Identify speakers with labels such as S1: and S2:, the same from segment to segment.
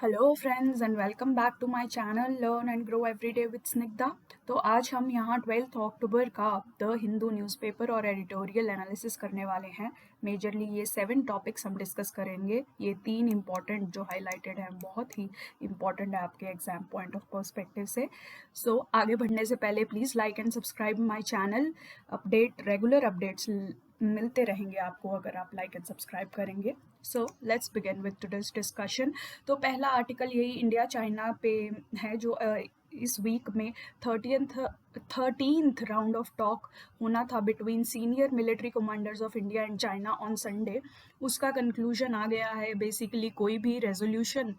S1: Hello friends and welcome back to my channel learn and grow everyday with Snigdha. तो आज हम यहाँ 12 अक्टूबर का द हिंदू न्यूज़पेपर और एडिटोरियल एनालिसिस करने वाले हैं। मेजरली ये 7 टॉपिक्स हम डिस्कस करेंगे। ये 3 इंपॉर्टेंट जो हाईलाइटेड हैं बहुत ही इंपॉर्टेंट है आपके एग्जाम पॉइंट ऑफ पर्सपेक्टिव से। सो आगे बढ़ने से पहले please like and subscribe my channel. Regular updates मिलते रहेंगे आपको अगर आप लाइक एंड सब्सक्राइब करेंगे। So let's begin with today's discussion. तो पहला आर्टिकल यही इंडिया चाइना पे है जो इस वीक में 13th राउंड ऑफ टॉक होना था between senior military commanders of India and China on Sunday. उसका कंक्लूजन आ गया है। बेसिकली कोई भी रेजोल्यूशन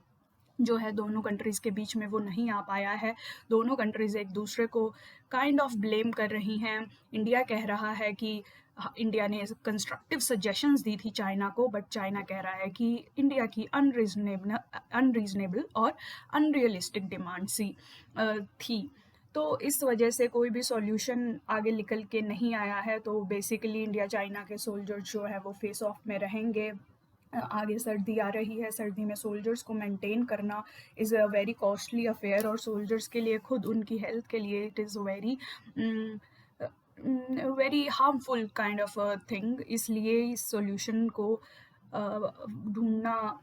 S1: जो है दोनों कंट्रीज़ के बीच में वो नहीं आ पाया है। दोनों कंट्रीज़ एक दूसरे को काइंड ऑफ ब्लेम कर रही हैं। इंडिया कह रहा है कि इंडिया ने कंस्ट्रक्टिव सजेशंस दी थी चाइना को, बट चाइना कह रहा है कि इंडिया की अनरीजनेबल और अनरियलिस्टिक डिमांड सी थी। तो इस वजह से कोई भी सॉल्यूशन आगे निकल के नहीं आया है। तो बेसिकली इंडिया चाइना के सोल्जर्स जो है वो फेस ऑफ में रहेंगे। आगे सर्दी आ रही है। सर्दी में सोल्जर्स को मेंटेन करना is a very costly affair और सोल्जर्स के लिए खुद उनकी हेल्थ के लिए it is very harmful kind of thing. इसलिए इस सॉल्यूशन को ढूंढना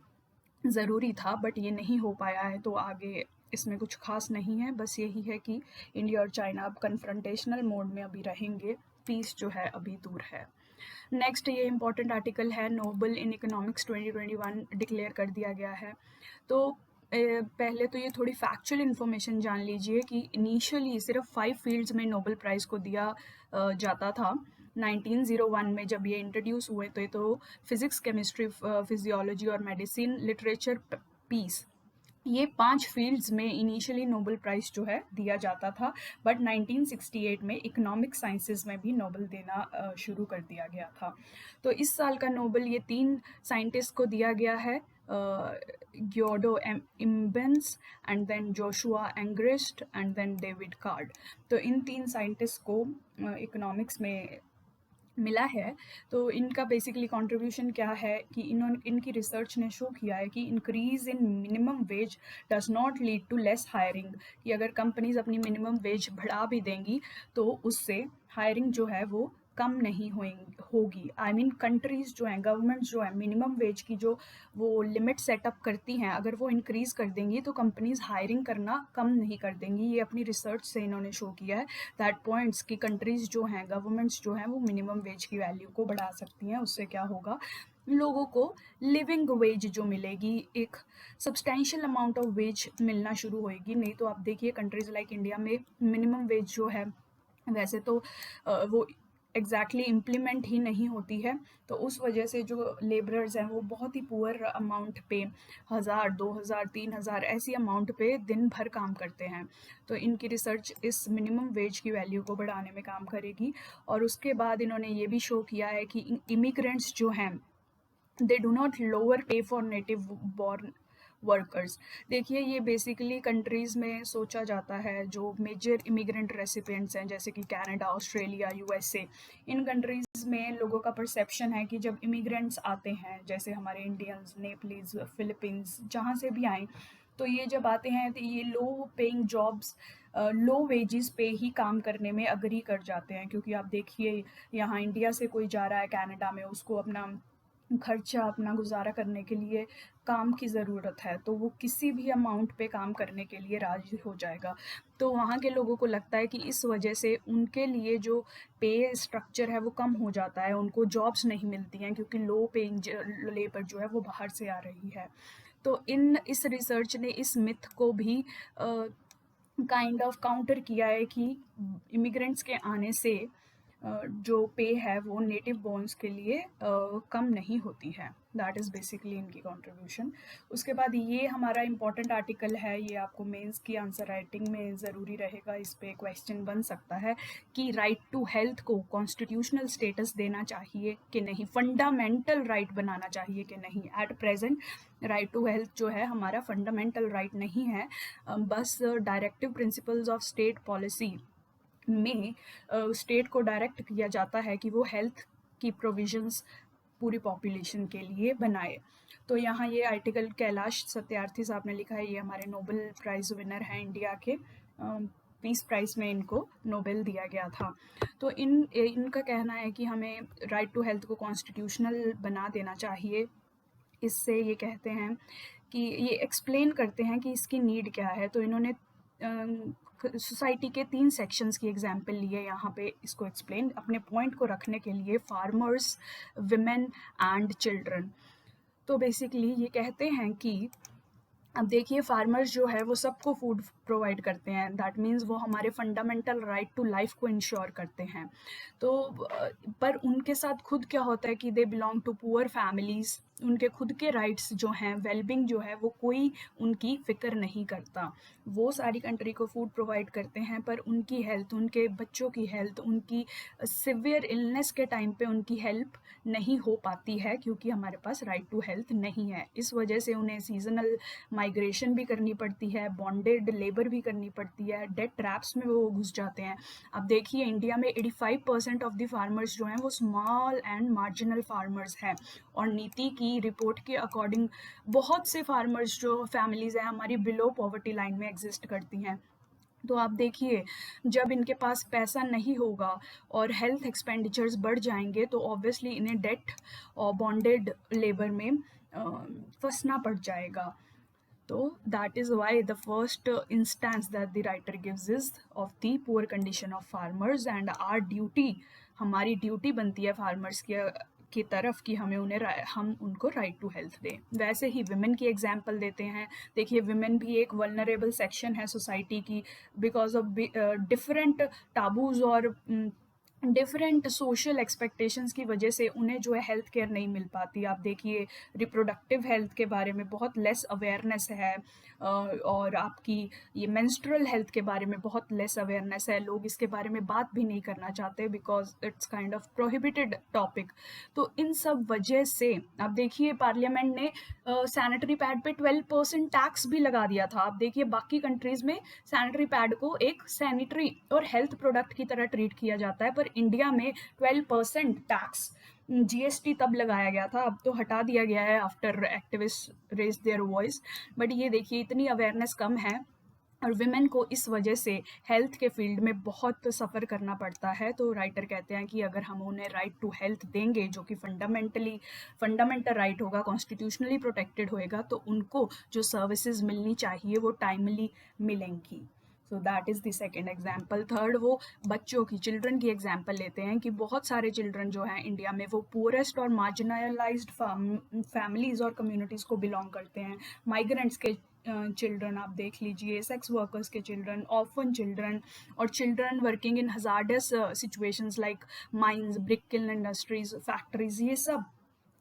S1: ज़रूरी था, बट ये नहीं हो पाया है। तो आगे इसमें कुछ खास नहीं है, बस यही है कि इंडिया और चाइना अब कन्फ्रंटेशनल मोड में अभी रहेंगे। पीस जो है अभी दूर है। नेक्स्ट ये इंपॉर्टेंट आर्टिकल है, नोबल इन इकोनॉमिक्स 2021 डिक्लेयर कर दिया गया है। तो पहले तो ये थोड़ी फैक्चुअल इन्फॉर्मेशन जान लीजिए कि इनिशियली सिर्फ 5 फील्ड्स में नोबेल प्राइज़ को दिया जाता था 1901 में जब ये इंट्रोड्यूस हुए। तो फिज़िक्स, केमिस्ट्री, फिजियोलॉजी और मेडिसिन, लिटरेचर, पीस, ये 5 फील्ड्स में इनिशियली नोबेल प्राइज़ जो है दिया जाता था। बट 1968 में इकोनॉमिक साइंसेज में भी नोबेल देना शुरू कर दिया गया था। तो इस साल का नोबेल ये 3 साइंटिस्ट को दिया गया है, Guido Imbens and then Joshua Angrist and then David Card. तो इन 3 साइंटिस्ट को इकोनॉमिक्स में मिला है। तो इनका बेसिकली कंट्रीब्यूशन क्या है कि इनकी रिसर्च ने शो किया है कि increase in minimum wage does not lead to less hiring. कि अगर कंपनीज अपनी मिनिमम वेज बढ़ा भी देंगी तो उससे हायरिंग जो है वो कम नहीं होगी। आई मीन कंट्रीज जो हैं, गवर्नमेंट जो है, मिनिमम वेज की जो वो लिमिट सेटअप करती हैं, अगर वो इंक्रीज़ कर देंगी तो कंपनीज हायरिंग करना कम नहीं कर देंगी। ये अपनी रिसर्च से इन्होंने शो किया है दैट पॉइंट्स की कंट्रीज़ जो हैं, गवर्नमेंट्स जो हैं, वो मिनिमम वेज की वैल्यू को बढ़ा सकती हैं। उससे क्या होगा, लोगों को लिविंग वेज जो मिलेगी, एक सब्सटेंशियल अमाउंट ऑफ वेज मिलना शुरू होएगी। नहीं तो आप देखिए कंट्रीज़ लाइक इंडिया में मिनिमम वेज जो है वैसे तो वो एग्जैक्टली इम्प्लीमेंट ही नहीं होती है। तो उस वजह से जो लेबरर्स हैं वो बहुत ही पुअर अमाउंट पे 1000, 2000, 3000 ऐसी अमाउंट पे दिन भर काम करते हैं। तो इनकी रिसर्च इस मिनिमम वेज की वैल्यू को बढ़ाने में काम करेगी। और उसके बाद इन्होंने ये भी शो किया है कि इमिग्रेंट्स जो हैं दे डू नॉट लोअर पे फॉर नेटिव बॉर्न वर्कर्स। देखिए ये बेसिकली कंट्रीज़ में सोचा जाता है जो मेजर इमिग्रेंट रेसिपिएंट्स हैं जैसे कि कनाडा, ऑस्ट्रेलिया, यूएसए। इन कंट्रीज़ में लोगों का परसेप्शन है कि जब इमिग्रेंट्स आते हैं, जैसे हमारे इंडियंस, नेपालीज, फिलीपींस, जहाँ से भी आए, तो ये जब आते हैं तो ये low paying jobs, low wages पे ही काम करने में अग्री कर जाते हैं। क्योंकि आप देखिए यहाँ इंडिया से कोई जा रहा है कनाडा में, उसको अपना खर्चा, अपना गुजारा करने के लिए काम की ज़रूरत है, तो वो किसी भी अमाउंट पे काम करने के लिए राज़ी हो जाएगा। तो वहाँ के लोगों को लगता है कि इस वजह से उनके लिए जो पे स्ट्रक्चर है वो कम हो जाता है, उनको जॉब्स नहीं मिलती हैं क्योंकि लो पेइंग लेबर जो है वो बाहर से आ रही है। तो इस रिसर्च ने इस मिथ को भी काइंड ऑफ काउंटर किया है कि इमिग्रेंट्स के आने से जो पे है वो नेटिव बॉर्न्स के लिए कम नहीं होती है। दैट इज़ बेसिकली इनकी कंट्रीब्यूशन। उसके बाद ये हमारा इम्पॉर्टेंट आर्टिकल है, ये आपको मेंस की आंसर राइटिंग में ज़रूरी रहेगा। इस पे क्वेश्चन बन सकता है कि राइट टू हेल्थ को कॉन्स्टिट्यूशनल स्टेटस देना चाहिए कि नहीं, फंडामेंटल राइट बनाना चाहिए कि नहीं। At present right to health जो है हमारा फंडामेंटल राइट नहीं है, बस directive principles of state policy में स्टेट को डायरेक्ट किया जाता है कि वो हेल्थ की प्रोविजंस पूरी पॉपुलेशन के लिए बनाए। तो यहाँ ये आर्टिकल कैलाश सत्यार्थी साहब ने लिखा है, ये हमारे नोबेल प्राइज़ विनर हैं इंडिया के, पीस प्राइज़ में इनको नोबेल दिया गया था। तो इनका कहना है कि हमें राइट टू हेल्थ को कॉन्स्टिट्यूशनल बना देना चाहिए। इससे ये कहते हैं कि ये एक्सप्लेन करते हैं कि इसकी नीड क्या है। तो इन्होंने सोसाइटी के 3 सेक्शंस की एग्जांपल लिए यहाँ पे इसको एक्सप्लेन अपने पॉइंट को रखने के लिए, फार्मर्स, विमेन एंड चिल्ड्रन। तो बेसिकली ये कहते हैं कि अब देखिए फार्मर्स जो है वो सबको फूड प्रोवाइड करते हैं, दैट मीन्स वो हमारे फंडामेंटल राइट टू लाइफ को इंश्योर करते हैं। तो पर उनके साथ खुद क्या होता है कि they belong to poor families, उनके खुद के राइट्स जो हैं, वेलबिंग जो है वो कोई उनकी फ़िक्र नहीं करता। वो सारी कंट्री को फूड प्रोवाइड करते हैं पर उनकी हेल्थ, उनके बच्चों की हेल्थ, उनकी सिवियर इलनेस के टाइम पे उनकी हेल्प नहीं हो पाती है क्योंकि हमारे पास राइट टू हेल्थ नहीं है। इस वजह से उन्हें सीजनल माइग्रेशन भी करनी पड़ती है, बॉन्डेड लेबर भी करनी पड़ती है, डेट ट्रैप्स में वो घुस जाते हैं। अब देखिए इंडिया में 85% ऑफ द फार्मर्स जो हैं वो स्मॉल एंड मार्जिनल फार्मर्स हैं, और नीति की रिपोर्ट के अकॉर्डिंग बहुत से फार्मर्स जो फैमिलीज़ हैं हमारी बिलो पॉवर्टी लाइन में एग्जिस्ट करती हैं। तो आप देखिए जब इनके पास पैसा नहीं होगा और हेल्थ एक्सपेंडिचर्स बढ़ जाएंगे तो ऑब्वियसली इन्हें डेट और बॉन्डेड लेबर में फंसना पड़ जाएगा। तो that is why the first instance that the writer gives is of the poor condition of farmers and our duty, हमारी ड्यूटी बनती है फार्मर्स की तरफ कि हम उनको राइट टू हेल्थ दें। वैसे ही विमेन की एग्जांपल देते हैं। देखिए विमेन भी एक वल्नरेबल सेक्शन है सोसाइटी की, बिकॉज ऑफ डिफरेंट टाबूज और डिफरेंट सोशल एक्सपेक्टेशंस की वजह से उन्हें जो है हेल्थ केयर नहीं मिल पाती। आप देखिए रिप्रोडक्टिव हेल्थ के बारे में बहुत लेस अवेयरनेस है, और आपकी ये मेंस्ट्रुअल हेल्थ के बारे में बहुत लेस अवेयरनेस है। लोग इसके बारे में बात भी नहीं करना चाहते because it's kind of prohibited topic. तो इन सब वजह से आप देखिए पार्लियामेंट ने सैनिटरी पैड पे 12% टैक्स भी लगा दिया था। आप देखिए बाकी कंट्रीज़ में सैनिटरी पैड को एक सैनिटरी और हेल्थ प्रोडक्ट की तरह ट्रीट किया जाता है, पर इंडिया में 12% टैक्स जीएसटी तब लगाया गया था, अब तो हटा दिया गया है after activist raise their voice. But ये देखिए इतनी अवेयरनेस कम है और विमेन को इस वजह से हेल्थ के फील्ड में बहुत सफ़र करना पड़ता है। तो राइटर कहते हैं कि अगर हम उन्हें राइट टू हेल्थ देंगे जो कि फंडामेंटल राइट होगा, कॉन्स्टिट्यूशनली प्रोटेक्टेड होएगा, तो उनको जो सर्विसेज मिलनी चाहिए वो टाइमली मिलेंगी। So that is the second example. Third वो बच्चों की, चिल्ड्रन की एग्जाम्पल लेते हैं कि बहुत सारे चिल्ड्रन जो हैं इंडिया में वो पुअरेस्ट और मार्जिनलाइज्ड फैमिलीज़ और कम्युनिटीज़ को बिलोंग करते हैं। माइग्रेंट्स के चिल्ड्रन आप देख लीजिए, सेक्स वर्कर्स के चिल्ड्रन, ऑर्फन चिल्ड्रन, और children working in hazardous situations like mines, brick kiln industries, factories,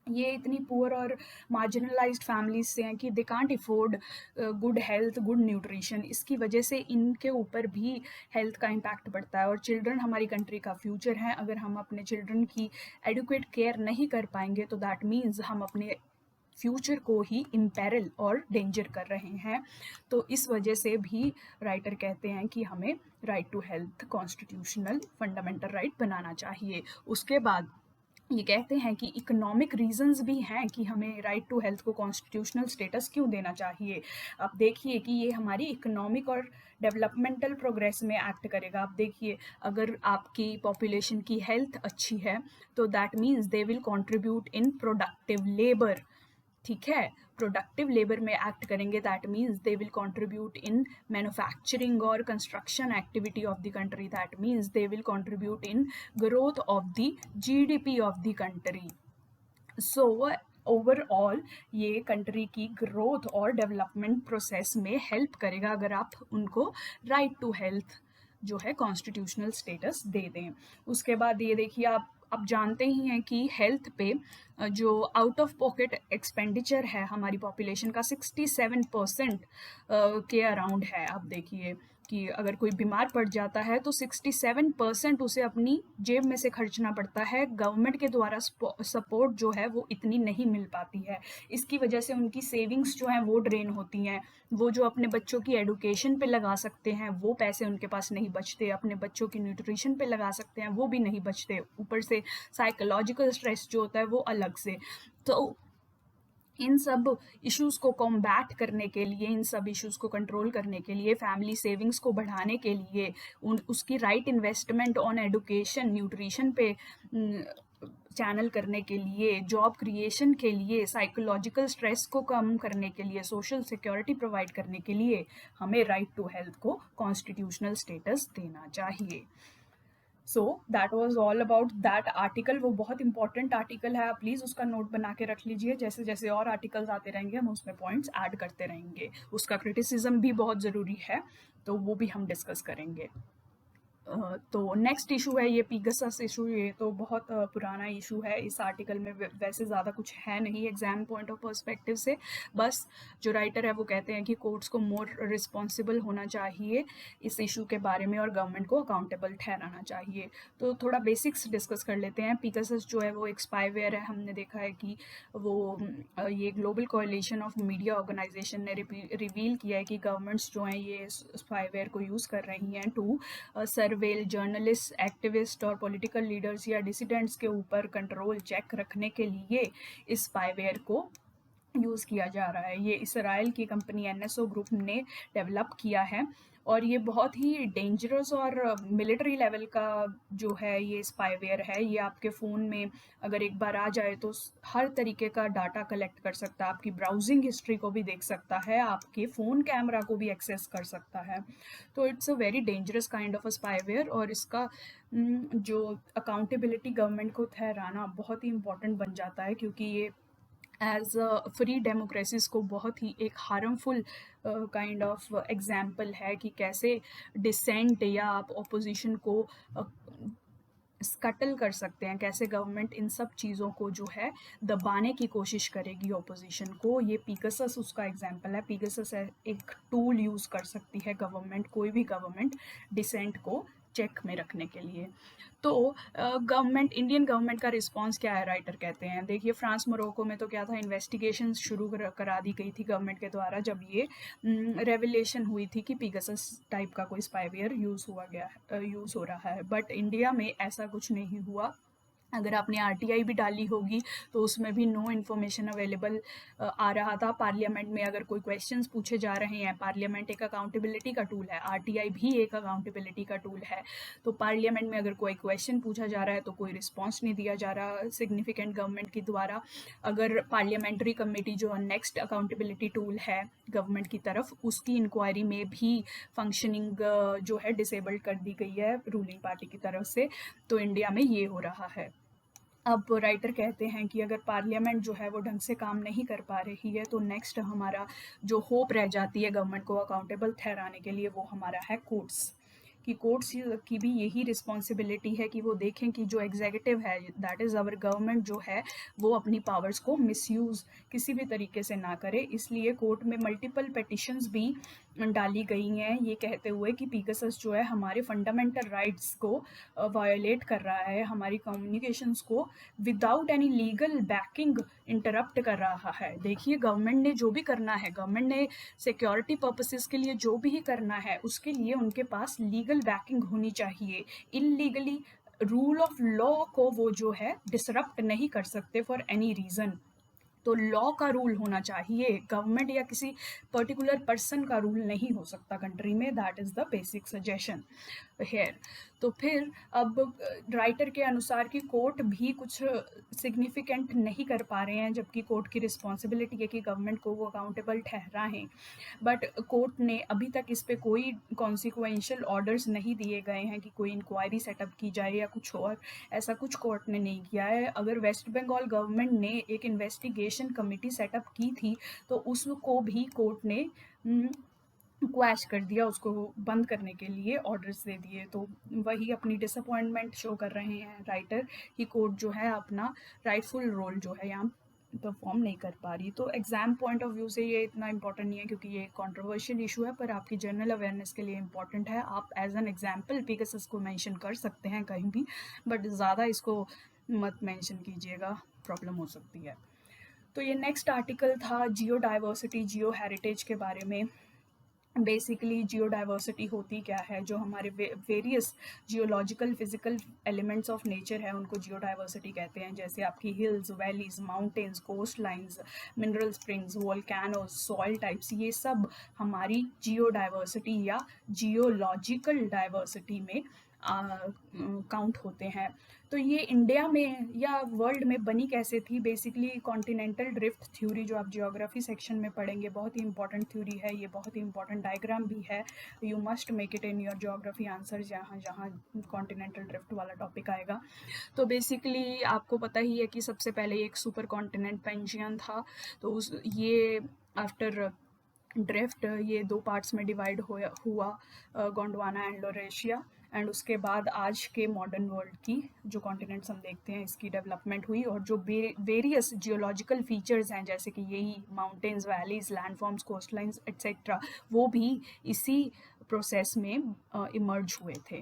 S1: ये इतनी पुअर और मार्जिनलाइज्ड फैमिलीज से हैं कि they can't afford good health, good nutrition. इसकी वजह से इनके ऊपर भी हेल्थ का इम्पैक्ट पड़ता है। और चिल्ड्रन हमारी कंट्री का फ्यूचर है, अगर हम अपने चिल्ड्रन की एडुकेट केयर नहीं कर पाएंगे तो दैट मीन्स हम अपने फ्यूचर को ही इम्पेरल और डेंजर कर रहे हैं। तो इस वजह से भी राइटर कहते हैं कि हमें right to health constitutional fundamental right बनाना चाहिए। उसके बाद ये कहते हैं कि इकोनॉमिक रीजंस भी हैं कि हमें राइट टू हेल्थ को कॉन्स्टिट्यूशनल स्टेटस क्यों देना चाहिए। आप देखिए कि ये हमारी इकोनॉमिक और डेवलपमेंटल प्रोग्रेस में एक्ट करेगा। आप देखिए अगर आपकी पॉपुलेशन की हेल्थ अच्छी है तो that means they will contribute in productive labour, ठीक है, प्रोडक्टिव लेबर में एक्ट करेंगे, that means they will contribute in manufacturing और construction activity of the country, that means they will contribute in growth of the GDP of the country. So overall ये country की growth और development process में help करेगा अगर आप उनको right to health जो है कॉन्स्टिट्यूशनल स्टेटस दे दें। उसके बाद ये देखिए आप जानते ही हैं कि हेल्थ पे जो आउट ऑफ पॉकेट एक्सपेंडिचर है हमारी पॉपुलेशन का 67% के अराउंड है। आप देखिए कि अगर कोई बीमार पड़ जाता है तो 67% उसे अपनी जेब में से खर्चना पड़ता है। गवर्नमेंट के द्वारा सपोर्ट जो है वो इतनी नहीं मिल पाती है। इसकी वजह से उनकी सेविंग्स जो हैं वो ड्रेन होती हैं। वो जो अपने बच्चों की एडुकेशन पे लगा सकते हैं वो पैसे उनके पास नहीं बचते, अपने बच्चों की न्यूट्रिशन पे लगा सकते हैं वो भी नहीं बचते। ऊपर से साइकोलॉजिकल स्ट्रेस जो होता है वो अलग अलग से। तो इन सब इश्यूज़ को कॉम्बैट करने के लिए, इन सब इश्यूज़ को कंट्रोल करने के लिए, फैमिली सेविंग्स को बढ़ाने के लिए, उसकी right investment on education, nutrition पे चैनल करने के लिए, जॉब क्रिएशन के लिए, साइकोलॉजिकल स्ट्रेस को कम करने के लिए, सोशल सिक्योरिटी प्रोवाइड करने के लिए हमें राइट टू हेल्थ को कॉन्स्टिट्यूशनल स्टेटस देना चाहिए। So that was all about that article. वो बहुत इंपॉर्टेंट आर्टिकल है, आप प्लीज़ उसका नोट बना के रख लीजिए। जैसे जैसे और आर्टिकल्स आते रहेंगे हम उसमें पॉइंट्स ऐड करते रहेंगे। उसका क्रिटिसिज्म भी बहुत ज़रूरी है, तो वो भी हम डिस्कस करेंगे। तो नेक्स्ट इशू है ये पीगसस इशू। ये तो बहुत पुराना इशू है। इस आर्टिकल में वैसे ज़्यादा कुछ है नहीं एग्जाम पॉइंट ऑफ पर्सपेक्टिव से। बस जो राइटर है वो कहते हैं कि कोर्ट्स को मोर रिस्पॉन्सिबल होना चाहिए इस इशू के बारे में और गवर्नमेंट को अकाउंटेबल ठहराना चाहिए। तो थोड़ा बेसिक्स डिस्कस कर लेते हैं। पीगसस जो है वो एक स्पाईवेयर है। हमने देखा है कि वो ये global coalition of media organization ने रिवील किया है कि गवर्नमेंट्स जो हैं ये स्पाईवेयर को यूज़ कर रही हैं टू सर्वेल जर्नलिस्ट, एक्टिविस्ट और पॉलिटिकल लीडर्स या डिसिडेंट्स के ऊपर कंट्रोल चेक रखने के लिए इस स्पाईवेयर को यूज़ किया जा रहा है। ये इसराइल की कंपनी एनएसओ ग्रुप ने डेवलप किया है और ये बहुत ही डेंजरस और मिलिट्री लेवल का जो है ये स्पाईवेयर है। ये आपके फ़ोन में अगर एक बार आ जाए तो हर तरीके का डाटा कलेक्ट कर सकता है, आपकी ब्राउजिंग हिस्ट्री को भी देख सकता है, आपके फ़ोन कैमरा को भी एक्सेस कर सकता है। तो it's a very dangerous kind of a spyware और इसका जो अकाउंटेबिलिटी गवर्नमेंट को ठहराना बहुत ही इम्पॉर्टेंट बन जाता है, क्योंकि ये एज फ्री डेमोक्रेसीज को बहुत ही एक हार्मफुल काइंड ऑफ एग्जाम्पल है कि कैसे डिसेंट या आप ओपोजिशन को स्कटल कर सकते हैं, कैसे गवर्नमेंट इन सब चीज़ों को जो है दबाने की कोशिश करेगी ओपोजिशन को। ये पीगसस उसका एग्जाम्पल है। पीगसस एक टूल यूज़ कर सकती है गवर्नमेंट, कोई भी गवर्नमेंट डिसेंट को चेक में रखने के लिए। तो गवर्नमेंट, इंडियन गवर्नमेंट का रिस्पांस क्या है, राइटर कहते हैं। देखिए फ्रांस मोरक्को में तो क्या था, इन्वेस्टिगेशन शुरू करा दी गई थी गवर्नमेंट के द्वारा जब ये रेवलेशन हुई थी कि पीगसस टाइप का कोई स्पाईवेयर यूज़ हो रहा है। बट इंडिया में ऐसा कुछ नहीं हुआ। अगर आपने आरटीआई भी डाली होगी तो उसमें भी नो इन्फॉर्मेशन अवेलेबल आ रहा था। पार्लियामेंट में अगर कोई क्वेश्चंस पूछे जा रहे हैं, पार्लियामेंट एक अकाउंटेबिलिटी का टूल है, आरटीआई भी एक अकाउंटेबिलिटी का टूल है। तो पार्लियामेंट में अगर कोई क्वेश्चन पूछा जा रहा है तो कोई रिस्पॉन्स नहीं दिया जा रहा सिग्निफिकेंट गवर्नमेंट के द्वारा। अगर पार्लियामेंट्री कमेटी जो नेक्स्ट अकाउंटेबिलिटी टूल है गवर्नमेंट की तरफ, उसकी इंक्वायरी में भी फंक्शनिंग जो है डिसेबल्ड कर दी गई है रूलिंग पार्टी की तरफ से। तो इंडिया में ये हो रहा है। अब राइटर कहते हैं कि अगर पार्लियामेंट जो है वो ढंग से काम नहीं कर पा रही है तो नेक्स्ट हमारा जो होप रह जाती है गवर्नमेंट को अकाउंटेबल ठहराने के लिए, वो हमारा है कोर्ट्स। कि कोर्ट्स की भी यही रिस्पॉन्सिबिलिटी है कि वो देखें कि जो एग्जीक्यूटिव है, दैट इज़ आवर गवर्नमेंट जो है, वो अपनी पावर्स को मिसयूज़ किसी भी तरीके से ना करे। इसलिए कोर्ट में मल्टीपल पिटिशंस भी डाली गई हैं ये कहते हुए कि पीगसस जो है हमारे फंडामेंटल राइट्स को वायोलेट कर रहा है, हमारी कम्युनिकेशंस को without any legal backing interrupt कर रहा है। देखिए गवर्नमेंट ने जो भी करना है, गवर्नमेंट ने सिक्योरिटी पर्पसेस के लिए जो भी करना है, उसके लिए उनके पास लीगल बैकिंग होनी चाहिए। इल्लीगली रूल ऑफ लॉ को वो जो है डिसरप्ट नहीं कर सकते फॉर एनी रीज़न। तो लॉ का रूल होना चाहिए, गवर्नमेंट या किसी पर्टिकुलर पर्सन का रूल नहीं हो सकता कंट्री में। That is the basic suggestion here. तो फिर अब राइटर के अनुसार कि कोर्ट भी कुछ सिग्निफिकेंट नहीं कर पा रहे हैं, जबकि कोर्ट की रिस्पॉन्सिबिलिटी है कि गवर्नमेंट को वो अकाउंटेबल ठहराएं। बट कोर्ट ने अभी तक इस पे कोई कॉन्सिक्वेंशियल ऑर्डर्स नहीं दिए गए हैं कि कोई इंक्वायरी सेटअप की जाए या कुछ और, ऐसा कुछ कोर्ट ने नहीं किया है। अगर वेस्ट बंगाल गवर्नमेंट ने एक इन्वेस्टिगेशन कमेटी सेटअप की थी तो उसको भी कोर्ट ने क्वैश कर दिया, उसको बंद करने के लिए ऑर्डर्स दे दिए। तो वही अपनी डिसअपॉइंटमेंट शो कर रहे हैं राइटर कि कोर्ट जो है अपना राइटफुल रोल जो है यहाँ परफॉर्म नहीं कर पा रही। तो एग्ज़ाम पॉइंट ऑफ व्यू से ये इतना इंपॉर्टेंट नहीं है क्योंकि ये कंट्रोवर्शियल इशू है, पर आपकी जनरल अवेयरनेस के लिए इंपॉर्टेंट है। आप एज एन एग्जाम्पल पीगसस को मेंशन कर सकते हैं कहीं भी, बट ज़्यादा इसको मत मेंशन कीजिएगा, प्रॉब्लम हो सकती है। तो ये नेक्स्ट आर्टिकल था जियो डाइवर्सिटी, जियो हेरिटेज के बारे में। बेसिकली जियोडाइवर्सिटी होती क्या है, जो हमारे various geological physical elements of nature है उनको जियोडाइवर्सिटी कहते हैं, जैसे आपकी hills, valleys, mountains, coast lines, mineral springs, volcanoes, soil types, ये सब हमारी जियोडाइवर्सिटी या जियोलॉजिकल डाइवर्सिटी में काउंट होते हैं। तो ये इंडिया में या वर्ल्ड में बनी कैसे थी? बेसिकली कॉन्टिनेंटल ड्रिफ्ट थ्योरी, जो आप जियोग्राफी सेक्शन में पढ़ेंगे, बहुत ही इंपॉर्टेंट थ्योरी है ये, बहुत ही इंपॉर्टेंट डायग्राम भी है। You must make it in your geography answer जहाँ जहाँ कॉन्टिनेंटल ड्रिफ्ट वाला टॉपिक आएगा। तो बेसिकली आपको पता ही है कि सबसे पहले एक सुपर कॉन्टिनेंट पेंजियन था, तो उस ये आफ्टर ड्रिफ्ट ये दो पार्ट्स में डिवाइड हुआ, गोंडवाना एंड लोरेशिया, एंड उसके बाद आज के मॉडर्न वर्ल्ड की जो कॉन्टिनेंट्स हम देखते हैं इसकी डेवलपमेंट हुई, और जो वेरियस जियोलॉजिकल फीचर्स हैं जैसे कि यही माउंटेन्स, वैलीज, लैंडफॉर्म्स, कोस्टलाइंस एट्सेट्रा, वो भी इसी प्रोसेस में इमर्ज हुए थे।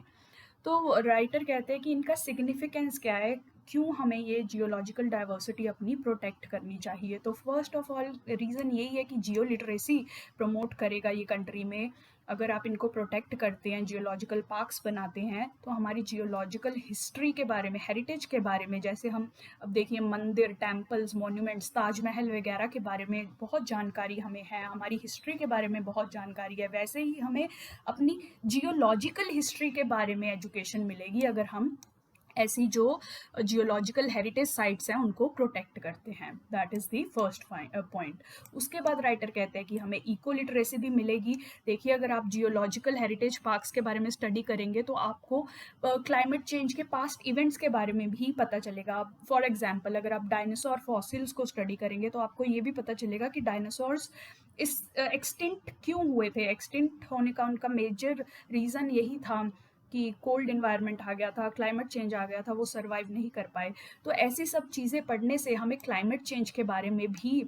S1: तो राइटर कहते हैं कि इनका सिग्निफिकेंस क्या है, क्यों हमें ये जियोलॉजिकल डाइवर्सिटी अपनी प्रोटेक्ट करनी चाहिए। तो फर्स्ट ऑफ ऑल रीज़न यही है कि जियो लिटरेसी प्रमोट करेगा ये कंट्री में। अगर आप इनको प्रोटेक्ट करते हैं, जियोलॉजिकल पार्क्स बनाते हैं, तो हमारी जियोलॉजिकल हिस्ट्री के बारे में, हेरिटेज के बारे में, जैसे हम अब देखिए मंदिर, टेम्पल्स, मॉन्यूमेंट्स, ताजमहल वगैरह के बारे में बहुत जानकारी हमें है, हमारी हिस्ट्री के बारे में बहुत जानकारी है, वैसे ही हमें अपनी जियोलॉजिकल हिस्ट्री के बारे में एजुकेशन मिलेगी अगर हम ऐसी जो जियोलॉजिकल हेरिटेज साइट्स हैं उनको प्रोटेक्ट करते हैं। That is the first point. उसके बाद राइटर कहते हैं कि हमें इको लिटरेसी भी मिलेगी। देखिए, अगर आप जियोलॉजिकल हेरिटेज पार्क्स के बारे में स्टडी करेंगे तो आपको क्लाइमेट चेंज के पास्ट इवेंट्स के बारे में भी पता चलेगा। फॉर एग्जाम्पल, अगर आप डायनासोर फॉसिल्स को स्टडी करेंगे तो आपको ये भी पता चलेगा कि डायनासोर्स इस एक्सटिंक्ट क्यों हुए थे। एक्सटिंक्ट होने का उनका मेजर रीज़न यही था कि कोल्ड इन्वायरमेंट आ गया था, क्लाइमेट चेंज आ गया था, वो सर्वाइव नहीं कर पाए। तो ऐसी सब चीज़ें पढ़ने से हमें क्लाइमेट चेंज के बारे में भी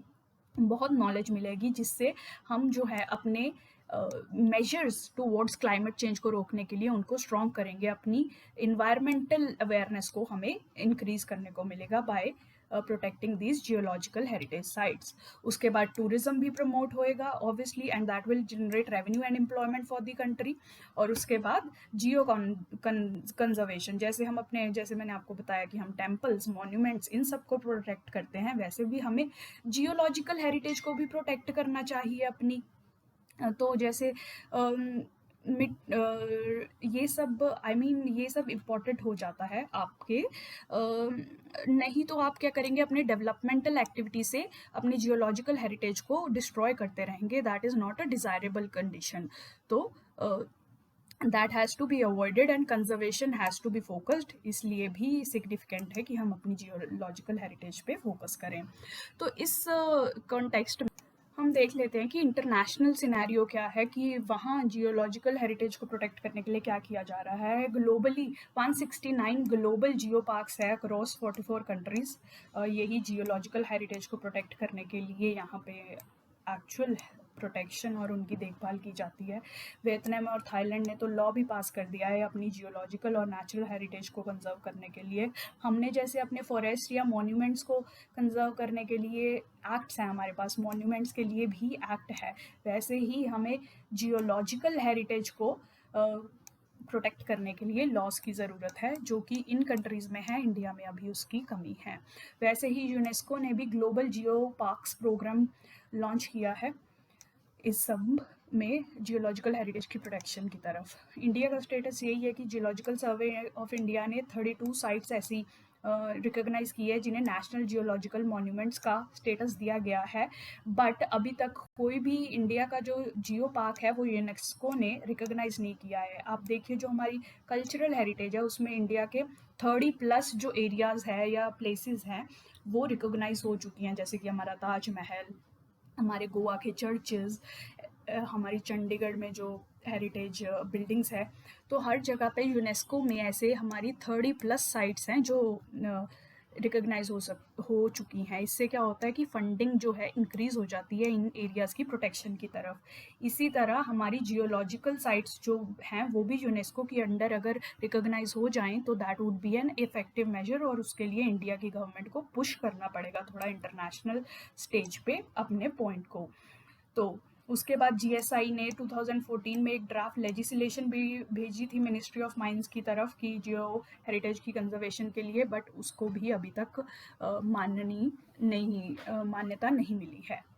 S1: बहुत नॉलेज मिलेगी, जिससे हम जो है अपने मेजर्स टूवर्ड्स क्लाइमेट चेंज को रोकने के लिए उनको स्ट्रॉन्ग करेंगे। अपनी इन्वायरमेंटल अवेयरनेस को हमें इंक्रीज करने को मिलेगा by protecting these geological heritage sites. उसके बाद टूरिज्म भी प्रमोट होएगा obviously, and that will generate revenue and employment for the country. और उसके बाद जियो कंजर्वेशन, जैसे मैंने आपको बताया कि हम टेम्पल्स, मॉन्यूमेंट्स, इन सब को प्रोटेक्ट करते हैं, वैसे भी हमें जियोलॉजिकल हेरिटेज को भी प्रोटेक्ट करना चाहिए अपनी। तो जैसे ये सब ये सब इम्पोर्टेंट हो जाता है आपके, नहीं तो आप क्या करेंगे, अपने डेवलपमेंटल एक्टिविटी से अपनी जियोलॉजिकल हेरिटेज को डिस्ट्रॉय करते रहेंगे। That is not a desirable condition. तो that has to be avoided and conservation has to be focused. इसलिए भी सिग्निफिकेंट है कि हम अपनी जियोलॉजिकल हेरिटेज पे फोकस करें। तो इस कॉन्टेक्स्ट हम देख लेते हैं कि इंटरनेशनल सिनेरियो क्या है, कि वहाँ जियोलॉजिकल हेरिटेज को प्रोटेक्ट करने के लिए क्या किया जा रहा है। ग्लोबली 169 ग्लोबल जियो पार्क्स है अक्रॉस 44 कंट्रीज। यही जियोलॉजिकल हेरिटेज को प्रोटेक्ट करने के लिए यहाँ पे एक्चुअल प्रोटेक्शन और उनकी देखभाल की जाती है। वियतनाम और थाईलैंड ने तो लॉ भी पास कर दिया है अपनी जियोलॉजिकल और नेचुरल हेरिटेज को कंजर्व करने के लिए। हमने जैसे अपने फॉरेस्ट या मॉन्यूमेंट्स को कंजर्व करने के लिए एक्ट्स हैं हमारे पास, मॉन्यूमेंट्स के लिए भी एक्ट है, वैसे ही हमें जियोलॉजिकल हेरिटेज को प्रोटेक्ट करने के लिए लॉज की ज़रूरत है, जो कि इन कंट्रीज़ में है, इंडिया में अभी उसकी कमी है। वैसे ही यूनेस्को ने भी global geo parks programme launch किया है इस सब में जियोलॉजिकल हेरिटेज की प्रोटेक्शन की तरफ। इंडिया का स्टेटस यही है कि जियोलॉजिकल सर्वे ऑफ इंडिया ने 32 साइट्स ऐसी रिकॉग्नाइज की है जिन्हें नेशनल जियोलॉजिकल मॉन्यूमेंट्स का स्टेटस दिया गया है, बट अभी तक कोई भी इंडिया का जो जियो पार्क है वो यूनेस्को ने रिकॉग्नाइज नहीं किया है। आप देखिए, जो हमारी कल्चरल हेरिटेज है उसमें इंडिया के 30+ जो एरियाज़ है या प्लेसेस हैं वो रिकॉग्नाइज हो चुकी हैं, जैसे कि हमारा ताजमहल, हमारे गोवा के चर्चेज़, हमारी चंडीगढ़ में जो हेरिटेज बिल्डिंग्स है। तो हर जगह पे यूनेस्को में ऐसे हमारी 30+ साइट्स हैं जो रिकॉग्नाइज हो चुकी हैं। इससे क्या होता है कि फंडिंग जो है इंक्रीज़ हो जाती है इन एरियाज़ की प्रोटेक्शन की तरफ। इसी तरह हमारी जियोलॉजिकल साइट्स जो हैं वो भी यूनेस्को के अंडर अगर रिकॉग्नाइज हो जाएं तो that would be an effective measure, और उसके लिए इंडिया की गवर्नमेंट को पुश करना पड़ेगा थोड़ा इंटरनेशनल स्टेज पे अपने पॉइंट को। तो उसके बाद जीएसआई ने 2014 में एक ड्राफ्ट लेजिस्लेशन भी भेजी थी मिनिस्ट्री ऑफ माइंस की तरफ कि जियो हेरिटेज की कंजर्वेशन के लिए, बट उसको भी अभी तक मान्यता नहीं मिली है।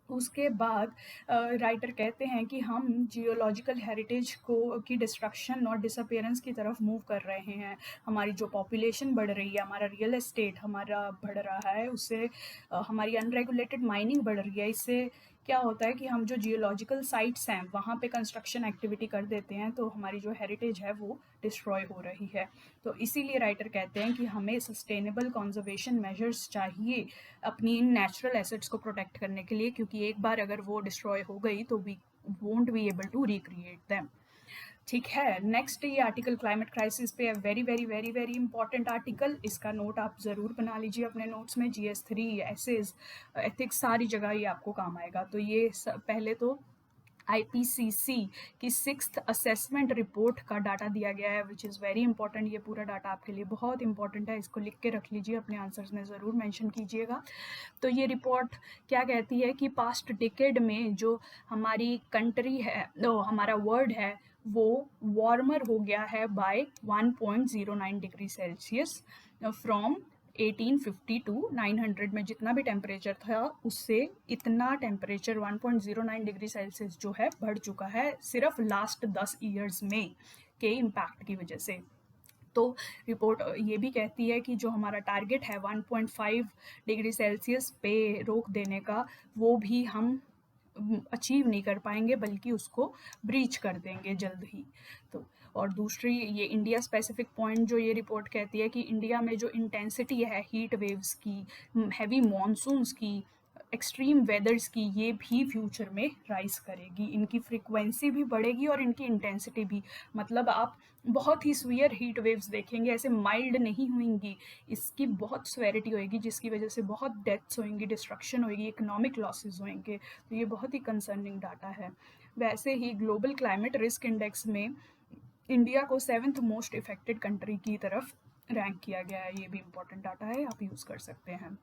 S1: उसके बाद राइटर कहते हैं कि हम जियोलॉजिकल हेरिटेज की डिस्ट्रक्शन और डिसअपियरेंस की तरफ मूव कर रहे हैं। हमारी जो पॉपुलेशन बढ़ रही है, हमारा रियल एस्टेट हमारा बढ़ रहा है, उससे हमारी अनरेगुलेटेड माइनिंग बढ़ रही है। इससे क्या होता है कि हम जो जियोलॉजिकल साइट्स हैं वहाँ पे कंस्ट्रक्शन एक्टिविटी कर देते हैं, तो हमारी जो हेरिटेज है वो डिस्ट्रॉय हो रही है। तो इसीलिए राइटर कहते हैं कि हमें सस्टेनेबल कंजर्वेशन मेजर्स चाहिए अपनी इन नेचुरल एसेट्स को प्रोटेक्ट करने के लिए, क्योंकि एक बार अगर वो डिस्ट्रॉय हो गई तो we won't be able to recreate them. ठीक है, नेक्स्ट ये आर्टिकल क्लाइमेट क्राइसिस पे है, very very very very important article. इसका नोट आप ज़रूर बना लीजिए अपने नोट्स में, GS3 एसेज एथिक्स सारी जगह ये आपको काम आएगा। तो ये पहले तो IPCC की 6th असेसमेंट रिपोर्ट का डाटा दिया गया है, विच इज़ वेरी इंपॉर्टेंट। ये पूरा डाटा आपके लिए बहुत इंपॉर्टेंट है, इसको लिख के रख लीजिए, अपने आंसर्स में ज़रूर मेंशन कीजिएगा। तो ये रिपोर्ट क्या कहती है कि पास्ट डिकेड में जो हमारी कंट्री है, हमारा वर्ल्ड है, वो वार्मर हो गया है by 1.09 degree Celsius from 1850 to 900 में जितना भी टेम्परेचर था उससे इतना टेम्परेचर 1.09 डिग्री सेल्सियस जो है बढ़ चुका है सिर्फ लास्ट 10 ईयर्स में के इम्पैक्ट की वजह से। तो रिपोर्ट ये भी कहती है कि जो हमारा टारगेट है 1.5 डिग्री सेल्सियस पे रोक देने का, वो भी हम अचीव नहीं कर पाएंगे, बल्कि उसको ब्रीच कर देंगे जल्द ही। तो और दूसरी ये इंडिया स्पेसिफिक पॉइंट जो ये रिपोर्ट कहती है कि इंडिया में जो इंटेंसिटी है हीट वेव्स की, हैवी मॉनसून्स की, एक्सट्रीम वेदर्स की, ये भी फ्यूचर में राइज करेगी, इनकी फ्रीक्वेंसी भी बढ़ेगी और इनकी इंटेंसिटी भी। मतलब आप बहुत ही स्वीयर हीट वेव्स देखेंगे, ऐसे माइल्ड नहीं होंगी, इसकी बहुत स्वेरिटी होएगी, जिसकी वजह से बहुत डेथ्स होंगी, डिस्ट्रक्शन होएगी, इकोनॉमिक लॉसेस होंगे। तो ये बहुत ही कंसर्निंग डाटा है। वैसे ही ग्लोबल क्लाइमेट रिस्क इंडेक्स में इंडिया को 7th मोस्ट इफेक्टेड कंट्री की तरफ रैंक किया गया है। ये भी इंपॉर्टेंट डाटा है, आप यूज़ कर सकते हैं।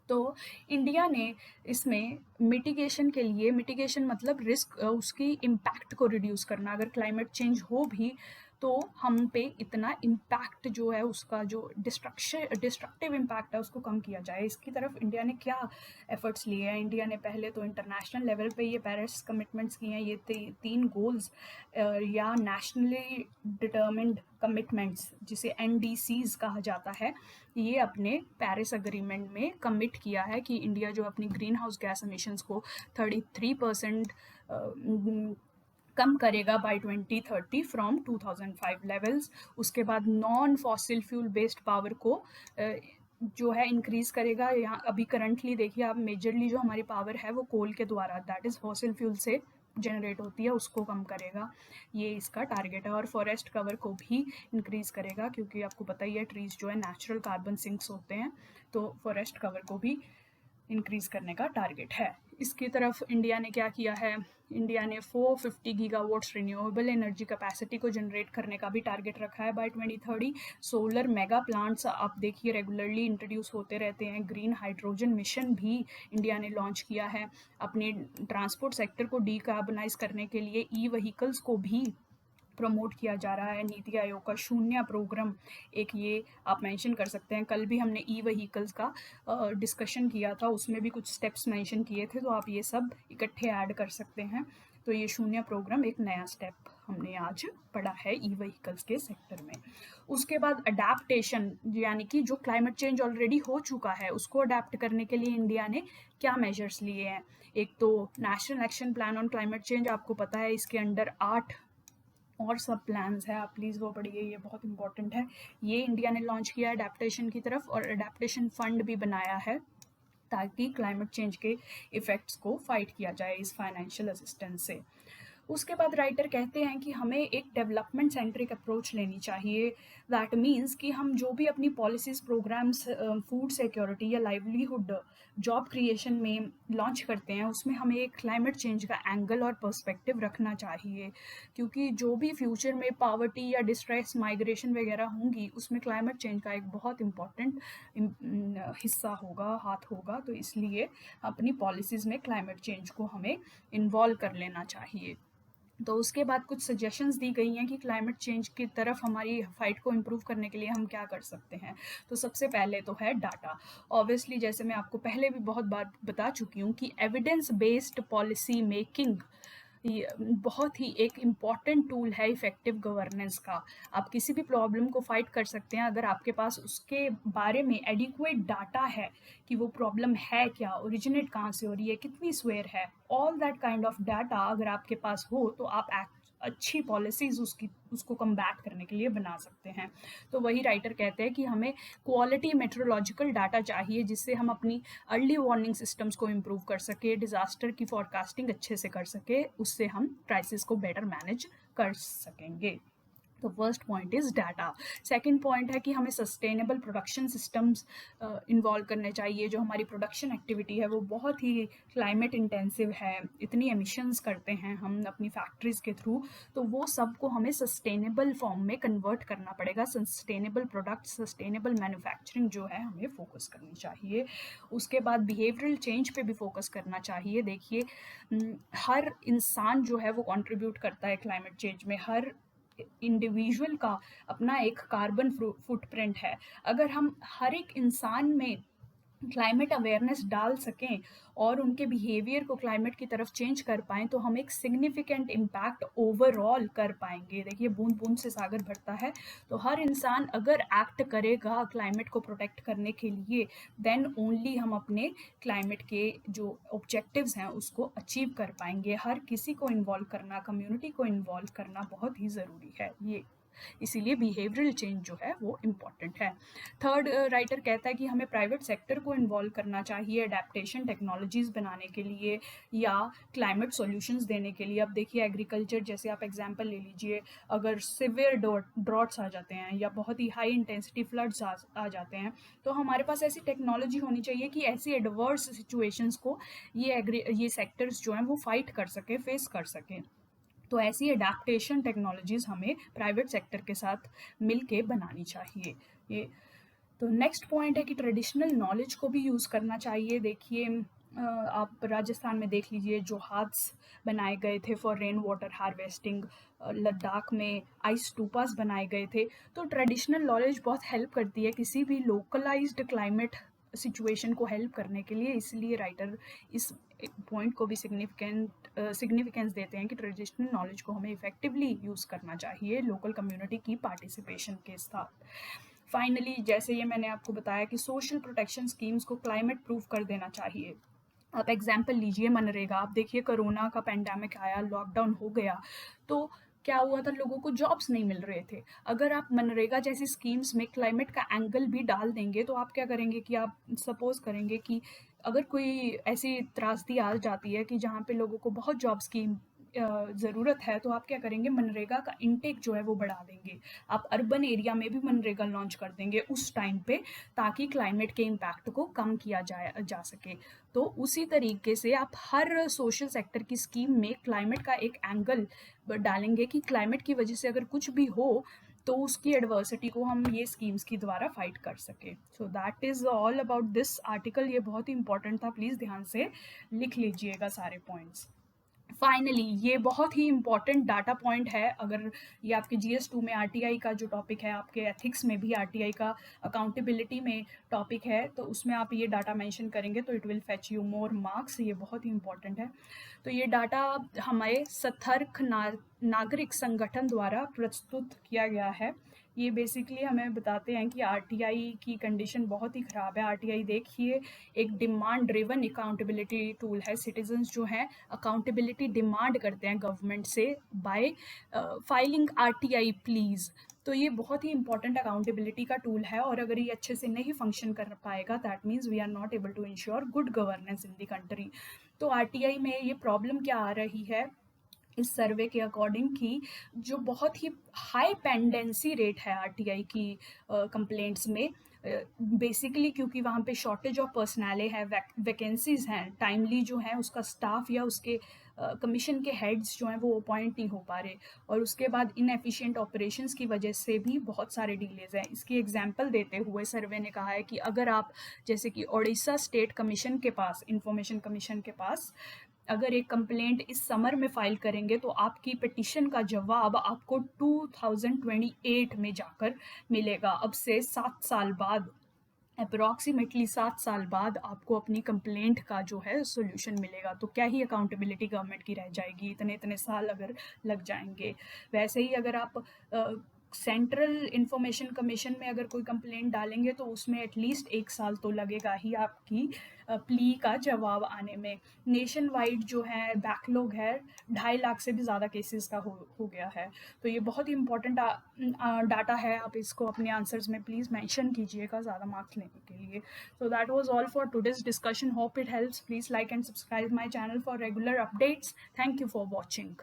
S1: तो इंडिया ने इसमें मिटिगेशन के लिए, मिटिगेशन मतलब रिस्क, उसकी इम्पैक्ट को रिड्यूस करना, अगर क्लाइमेट चेंज हो भी तो हम पे इतना इम्पैक्ट जो है उसका जो डिस्ट्रक्टिव इम्पैक्ट है उसको कम किया जाए, इसकी तरफ इंडिया ने क्या एफर्ट्स लिए हैं। इंडिया ने पहले तो इंटरनेशनल लेवल पे ये पेरिस कमिटमेंट्स किए हैं, ये 3 गोल्स या नेशनली डिटर्मिन्ड कमिटमेंट्स जिसे NDCs कहा जाता है, ये अपने पेरिस अग्रीमेंट में कमिट किया है कि इंडिया जो अपनी ग्रीन हाउस गैस एमिशंस को 33% कम करेगा बाय 2030 फ्रॉम 2005 लेवल्स। उसके बाद non fossil fuel based power को जो है इंक्रीज करेगा। यहाँ अभी करंटली देखिए आप, मेजरली जो हमारी पावर है वो कोल के द्वारा, दैट इज़ फॉसिल फ्यूल से जनरेट होती है, उसको कम करेगा, ये इसका टारगेट है। और फॉरेस्ट कवर को भी इंक्रीज़ करेगा, क्योंकि आपको पता ही है ट्रीज़ जो है नेचुरल कार्बन सिंक्स होते हैं, तो फॉरेस्ट कवर को भी इंक्रीज़ करने का टारगेट है। इसकी तरफ इंडिया ने क्या किया है, इंडिया ने 450 गीगावाट्स रिन्यूएबल एनर्जी कैपेसिटी को जनरेट करने का भी टारगेट रखा है बाय 2030। सोलर मेगा प्लांट्स आप देखिए रेगुलरली इंट्रोड्यूस होते रहते हैं। ग्रीन हाइड्रोजन मिशन भी इंडिया ने लॉन्च किया है। अपने ट्रांसपोर्ट सेक्टर को डीकार्बनाइज करने के लिए ई-व्हीकल्स को भी प्रमोट किया जा रहा है। नीति आयोग का शून्य प्रोग्राम एक ये आप मेंशन कर सकते हैं। कल भी हमने ई-व्हीकल्स का डिस्कशन किया था, उसमें भी कुछ स्टेप्स मेंशन किए थे, तो आप ये सब इकट्ठे ऐड कर सकते हैं। तो ये शून्य प्रोग्राम एक नया स्टेप हमने आज पढ़ा है ई-व्हीकल्स के सेक्टर में। उसके बाद अडेप्टेशन, यानी कि जो क्लाइमेट चेंज ऑलरेडी हो चुका है उसको अडेप्ट करने के लिए इंडिया ने क्या मेजर्स लिए हैं। एक तो national action plan on climate change, आपको पता है इसके अंडर 8 और सब प्लान्स है, आप प्लीज़ वो पढ़िए, ये बहुत इंपॉर्टेंट है। ये इंडिया ने लॉन्च किया है अडेप्टेशन की तरफ, और अडेप्टेशन फंड भी बनाया है ताकि क्लाइमेट चेंज के इफ़ेक्ट्स को फाइट किया जाए इस फाइनेंशियल असिस्टेंस से। उसके बाद राइटर कहते हैं कि हमें एक डेवलपमेंट सेंट्रिक अप्रोच लेनी चाहिए। दैट मीन्स कि हम जो भी अपनी पॉलिसीज़, प्रोग्राम्स फूड सिक्योरिटी या लाइवलीहुड, जॉब क्रिएशन में लॉन्च करते हैं उसमें हमें एक क्लाइमेट चेंज का एंगल और पर्सपेक्टिव रखना चाहिए, क्योंकि जो भी फ्यूचर में पावर्टी या डिस्ट्रेस माइग्रेशन वगैरह होंगी उसमें क्लाइमेट चेंज का एक बहुत इम्पॉर्टेंट हिस्सा होगा, हाथ होगा। तो इसलिए अपनी पॉलिसीज़ में क्लाइमेट चेंज को हमें इन्वॉल्व कर लेना चाहिए। तो उसके बाद कुछ सजेशंस दी गई हैं कि क्लाइमेट चेंज की तरफ हमारी फाइट को इम्प्रूव करने के लिए हम क्या कर सकते हैं। तो सबसे पहले तो है डाटा। ऑब्वियसली जैसे मैं आपको पहले भी बहुत बार बता चुकी हूँ कि एविडेंस बेस्ड पॉलिसी मेकिंग ये बहुत ही एक इम्पॉर्टेंट टूल है इफ़ेक्टिव गवर्नेंस का। आप किसी भी प्रॉब्लम को फाइट कर सकते हैं अगर आपके पास उसके बारे में एडिक्वेट डाटा है कि वो प्रॉब्लम है क्या, ओरिजिनेट कहाँ से हो रही है, कितनी स्वेयर है, all that kind of data अगर आपके पास हो तो आप अच्छी पॉलिसीज़ उसको कम्बैट करने के लिए बना सकते हैं। तो वही राइटर कहते हैं कि हमें क्वालिटी मेट्रोलॉजिकल डाटा चाहिए जिससे हम अपनी अर्ली वार्निंग सिस्टम्स को इम्प्रूव कर सके, डिज़ास्टर की फोरकास्टिंग अच्छे से कर सके, उससे हम क्राइसिस को बेटर मैनेज कर सकेंगे। तो first point is data. Second point है कि हमें सस्टेनेबल प्रोडक्शन सिस्टम्स इन्वॉल्व करने चाहिए। जो हमारी प्रोडक्शन एक्टिविटी है वो बहुत ही क्लाइमेट इंटेंसिव है, इतनी एमिशंस करते हैं हम अपनी फैक्ट्रीज़ के थ्रू, तो वो सब को हमें सस्टेनेबल फॉर्म में कन्वर्ट करना पड़ेगा। सस्टेनेबल प्रोडक्ट, सस्टेनेबल मैन्युफैक्चरिंग जो है हमें फोकस करनी चाहिए। उसके बाद बिहेवियरल चेंज पे भी फोकस करना चाहिए। देखिए हर इंसान जो है वो कंट्रीब्यूट करता है क्लाइमेट चेंज में, हर इंडिविजुअल का अपना एक कार्बन फुटप्रिंट है। अगर हम हर एक इंसान में क्लाइमेट अवेयरनेस डाल सकें और उनके बिहेवियर को क्लाइमेट की तरफ चेंज कर पाएँ तो हम एक सिग्निफिकेंट इम्पैक्ट ओवरऑल कर पाएंगे। देखिए बूंद बूंद से सागर भरता है, तो हर इंसान अगर एक्ट करेगा क्लाइमेट को प्रोटेक्ट करने के लिए देन ओनली हम अपने क्लाइमेट के जो ऑब्जेक्टिव्स हैं उसको अचीव कर पाएंगे। हर किसी को इन्वॉल्व करना, कम्युनिटी को इन्वॉल्व करना बहुत ही ज़रूरी है ये, इसीलिए बिहेवियरल चेंज जो है वो इम्पॉर्टेंट है। थर्ड राइटर कहता है कि हमें प्राइवेट सेक्टर को इन्वॉल्व करना चाहिए एडेप्टेशन टेक्नोलॉजीज़ बनाने के लिए या क्लाइमेट सॉल्यूशंस देने के लिए। अब देखिए एग्रीकल्चर जैसे आप एग्जांपल ले लीजिए, अगर सिवियर ड्रॉट्स आ जाते हैं या बहुत ही हाई इंटेंसिटी फ्लड्स आ जाते हैं तो हमारे पास ऐसी टेक्नोलॉजी होनी चाहिए कि ऐसी एडवर्स सिचुएशंस को ये सेक्टर्स जो हैं वो फाइट कर सके, फेस कर सकें। तो ऐसी एडेप्टेशन टेक्नोलॉजीज़ हमें प्राइवेट सेक्टर के साथ मिल के बनानी चाहिए। ये तो नेक्स्ट पॉइंट है कि ट्रेडिशनल नॉलेज को भी यूज़ करना चाहिए। देखिए आप राजस्थान में देख लीजिए जोहाट्स बनाए गए थे for rain water harvesting, Ladakh में आइस स्टूपास बनाए गए थे। तो ट्रेडिशनल नॉलेज बहुत हेल्प करती है किसी भी लोकलाइज्ड क्लाइमेट सिचुएशन को हेल्प करने के लिए, इसलिए राइटर इस पॉइंट को भी सिग्निफिकेंस देते हैं कि ट्रेडिशनल नॉलेज को हमें इफेक्टिवली यूज़ करना चाहिए लोकल कम्युनिटी की पार्टिसिपेशन के साथ। फाइनली जैसे ये मैंने आपको बताया कि सोशल प्रोटेक्शन स्कीम्स को क्लाइमेट प्रूफ कर देना चाहिए। आप एग्जाम्पल लीजिए मनरेगा, आप देखिए कोरोना का पेंडेमिक आया, लॉकडाउन हो गया, तो क्या हुआ था, लोगों को जॉब्स नहीं मिल रहे थे। अगर आप मनरेगा जैसी स्कीम्स में क्लाइमेट का एंगल भी डाल देंगे तो आप क्या करेंगे कि आप सपोज करेंगे कि अगर कोई ऐसी त्रासदी आ जाती है कि जहाँ पे लोगों को बहुत जॉब्स की ज़रूरत है, तो आप क्या करेंगे, मनरेगा का इनटेक जो है वो बढ़ा देंगे। आप अर्बन एरिया में भी मनरेगा लॉन्च कर देंगे उस टाइम पे, ताकि क्लाइमेट के इम्पैक्ट को कम किया जा सके। तो उसी तरीके से आप हर सोशल सेक्टर की स्कीम में क्लाइमेट का एक एंगल डालेंगे कि क्लाइमेट की वजह से अगर कुछ भी हो तो उसकी एडवर्सिटी को हम ये स्कीम्स के द्वारा फाइट कर सकें। So that is all about this article. ये बहुत ही इंपॉर्टेंट था, प्लीज़ ध्यान से लिख लीजिएगा सारे पॉइंट्स। फाइनली ये बहुत ही इंपॉर्टेंट डाटा पॉइंट है, अगर ये आपके GS2 में RTI का जो टॉपिक है, आपके एथिक्स में भी RTI का अकाउंटेबिलिटी में टॉपिक है, तो उसमें आप ये डाटा मेंशन करेंगे तो it will fetch you more marks. ये बहुत ही इंपॉर्टेंट है। तो ये डाटा हमारे सतर्क नागरिक संगठन द्वारा प्रस्तुत किया गया है। ये बेसिकली हमें बताते हैं कि RTI की कंडीशन बहुत ही ख़राब है। RTI देखिए एक डिमांड ड्रिवन अकाउंटेबिलिटी टूल है। सिटीजन्स जो हैं अकाउंटेबिलिटी डिमांड करते हैं गवर्नमेंट से बाय फाइलिंग RTI प्लीज़। तो ये बहुत ही इंपॉर्टेंट अकाउंटेबिलिटी का टूल है, और अगर ये अच्छे से नहीं फंक्शन कर पाएगा that means we are not able to ensure good governance in the country. तो RTI में ये प्रॉब्लम क्या आ रही है इस सर्वे के अकॉर्डिंग कि जो बहुत ही हाई पेंडेंसी रेट है RTI की कंप्लेंट्स में, बेसिकली क्योंकि वहाँ पे शॉर्टेज ऑफ पर्सनैले है, वैकेंसीज़ हैं, टाइमली जो है उसका स्टाफ या उसके कमीशन के हेड्स जो हैं वो अपॉइंट नहीं हो पा रहे, और उसके बाद इनएफिशिएंट ऑपरेशंस की वजह से भी बहुत सारे डिलेज़ हैं। इसकी एग्जांपल देते हुए सर्वे ने कहा है कि अगर आप जैसे कि ओडिशा स्टेट कमीशन के पास, इंफॉर्मेशन कमीशन के पास अगर एक कंप्लेंट इस समर में फाइल करेंगे तो आपकी पिटिशन का जवाब आपको 2028 में जाकर मिलेगा। अब से 7 साल बाद, अप्रॉक्सीमेटली 7 साल बाद आपको अपनी कंप्लेंट का जो है सॉल्यूशन मिलेगा। तो क्या ही अकाउंटेबिलिटी गवर्नमेंट की रह जाएगी, इतने साल अगर लग जाएंगे। वैसे ही अगर आप सेंट्रल इंफॉर्मेशन कमीशन में अगर कोई कंप्लेंट डालेंगे तो उसमें एटलीस्ट 1 साल तो लगेगा ही आपकी प्ली का जवाब आने में। नेशन वाइड जो है बैकलॉग है, 2.5 लाख से भी ज़्यादा केसेस का हो गया है। तो ये बहुत ही इंपॉर्टेंट डाटा है, आप इसको अपने आंसर्स में प्लीज़ मेंशन कीजिएगा ज़्यादा मार्क्स लेने के लिए। So that was all for today's discussion. Hope it helps. Please like and subscribe my channel for regular updates. Thank you for watching.